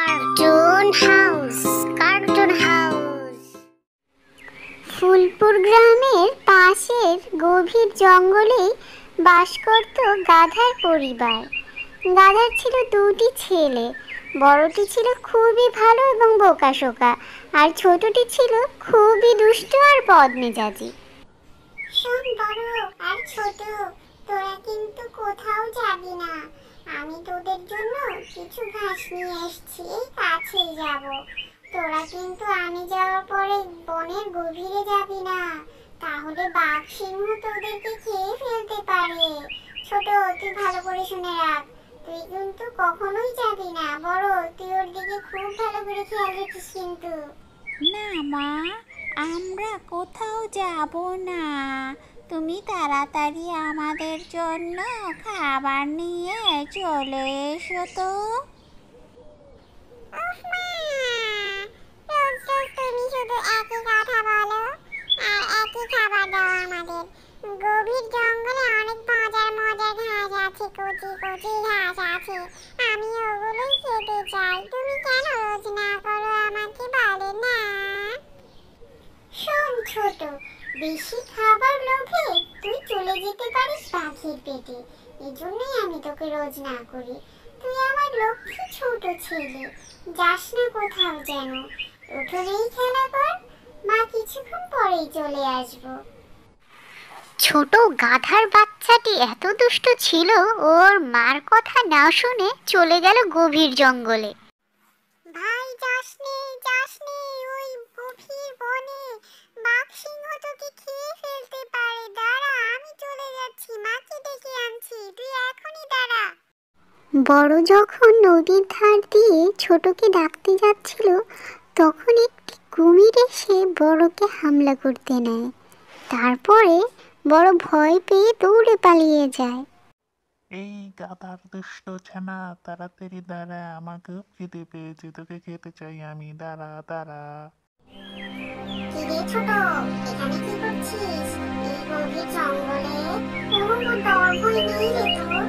Cartoon house. Phulpur গ্রামের পাশের গভীর জঙ্গলে বাস করত গাধার পরিবার। গাধার ছিল দুটি ছেলে। বড়টি ছিল খুবই ভালো এবং বোকাশোকা, আর ছোটটি ছিল খুবই দুষ্ট আর বদমেজাজি। শোন বড় আর ছোট, তোরা কিন্তু কোথাও যাবি না। আমি তোদের জন্য কিছু ঘাস নিয়ে এসেছি, এই কাছেই যাব। তোরা কিন্তু আমি যাওয়ার পরে বনের গভীরে যাবি না, তাহলে বাঘ সিংহ তোদেরকে খেয়ে ফেলতে পারে। ছোট, তুই ভালো করে শুনে রাখ, তুই কিন্তু কখনোই যাবি না। বড়, তুই ওর দিকে খুব ভালো করে খেয়াল রাখিস কিন্তু। না মা, আমরা কোথাও যাব না। তুমি তাড়াতাড়ি আমাদের জন্য খাবার নিয়ে চলে এসো তো। তুমি শুধু একই কথা বলো আর একই খাবার দাও আমাদের। গভীর জঙ্গলে অনেক মজার মজার ঘাস আছে, কচি কচি ঘাস আছে, আমি ওগুলোই খেতে চাই। তুমি কেন রোজ না করো আমাকে বলে না? শোন ছোট, বেশি খাবার লোভে তুই চলে যেতে পারিস বাঘের পেটে, এজন্যই আমি তোকে রোজ না করি। তুই আমার লক্ষ্মী ছোট ছেলে, যাস না কোথাও যেন। উঠোনেই খেলা কর, মা কিছুক্ষণ পরেই চলে আসবো। ছোট গাধার বাচ্চাটি এত দুষ্ট ছিল, ওর মার কথা না শুনে চলে গেল গভীর জঙ্গলে। ভাই যাসনি, ওই গভীর বনে বাঘ সিংহ তোকে খেয়ে ফেলতে পারে। দাঁড়া, আমি চলে যাচ্ছি, মাকে ডেকে আনছি, তুই এখনই দাঁড়া। বড় যখন নদীর ধার দিয়ে ছোটকে ডাকতে যাচ্ছিল, তখন একটি কুমির এসে বড়কে হামলা করতে নেয়। তারপরে বড় ভয় পেয়ে দৌড়ে পালিয়ে যায়। এই গাধার দুষ্ট ছানা, তাড়াতাড়ি দাঁড়া, আমাকে খিদে পেয়েছে, তোকে খেতে চাই আমি, দাঁড়া দাঁড়া। কি রে ছোট, এখানে কি করছিস এই গভীর জঙ্গলে? ডর ভয় নেই রে তোর?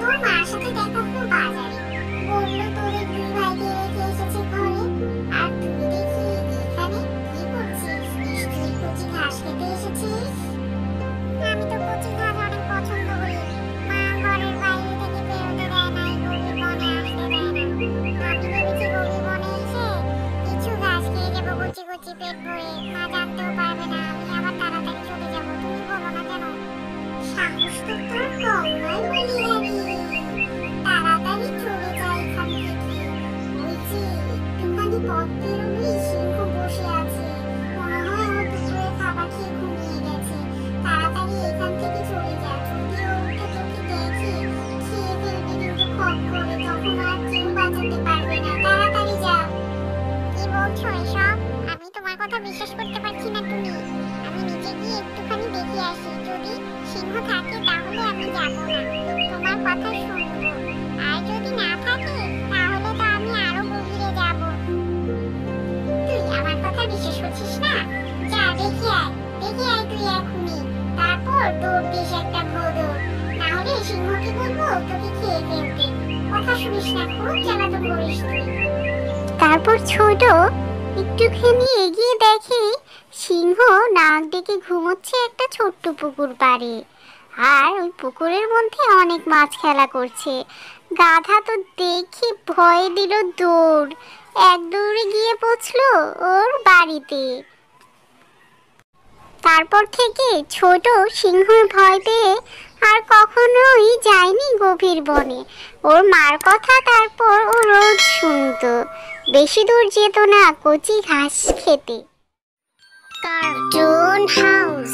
তোর মার সাথে দেখা হলো বাজারে, বললো তোদের দুই ভাইকে রেখে এসেছে ঘরে, আর তুই দেখি এখানে কি করছিস? নিশ্চয়ই কচি ঘাস খেতে এসেছিস। আমি তো কচি ঘাস অনেক পছন্দ করি, মা ঘরের বাইরে থেকে বেরোতে দেয় না, এই গভীর বনে আসতে দেয় না। আমি ভেবেছি গভীর বনে এসে কিছু ঘাস খেয়ে যাবো কচি কচি পেট ভরে, মা জানতেও পারবে না, আমি আবার তাড়াতাড়ি চলে যাবো। তুমি বলো না কেন? সাহস তো তোর কম নয় বলি আমি, তাড়াতাড়ি চলে যাই এখান থেকে। ওই যে একটুখানি পথ বেরোলেই সিংহ বসে আছে, মনে হয় ও দুপুরে খাবার খেয়ে ঘুমিয়ে গেছে। তাড়াতাড়ি এখান থেকে চলে যা, যদি ও উঠে তোকে দেখে খেয়ে ফেলবে কিন্তু খপ করে, তখন আর কেউ বাঁচাতে পারবে না। তাড়াতাড়ি যা। কি বলছো এসব? আমি তোমার কথা বিশ্বাস করতে পারছি না টুনি। আমি নিচে গিয়ে একটুখানি দেখে আসি, যদি সিংহ থাকে তাহলে আমি যাবো না, তোমার কথা শুনবো, আর যদি না থাকে তাহলে তো আমি আরো গভীরে যাব। তুই আমার কথা বিশ্বাস করছিস না? যা দেখে আয় তুই এখনই, তারপর দৌড় দিস একটা ভোঁদড়, না হলে সিংহকে বলবো তোকে খেয়ে ফেলতে। কথা শুনিস না, খুব জ্বালাতন করিস তুই। তারপর ছোট একটুখানি এগিয়ে দেখে সিংহ নাক ডেকে ঘুমোচ্ছে একটা ছোট্ট পুকুর পাড়ে, আর ওই পুকুরের মধ্যে অনেক মাছ খেলা করছে। গাধা তো দেখে ভয় দিল দৌড়, এক দৌড়ে গিয়ে পৌঁছলো ওর বাড়িতে। তারপর থেকে ছোট সিংহর ভয় পেয়ে আর কখনোই যায়নি গভীর বনে। ওর মার কথা তারপর ও রোজ শুনতো, বেশি দূর যেত না কচি ঘাস খেতে। Cartoon house.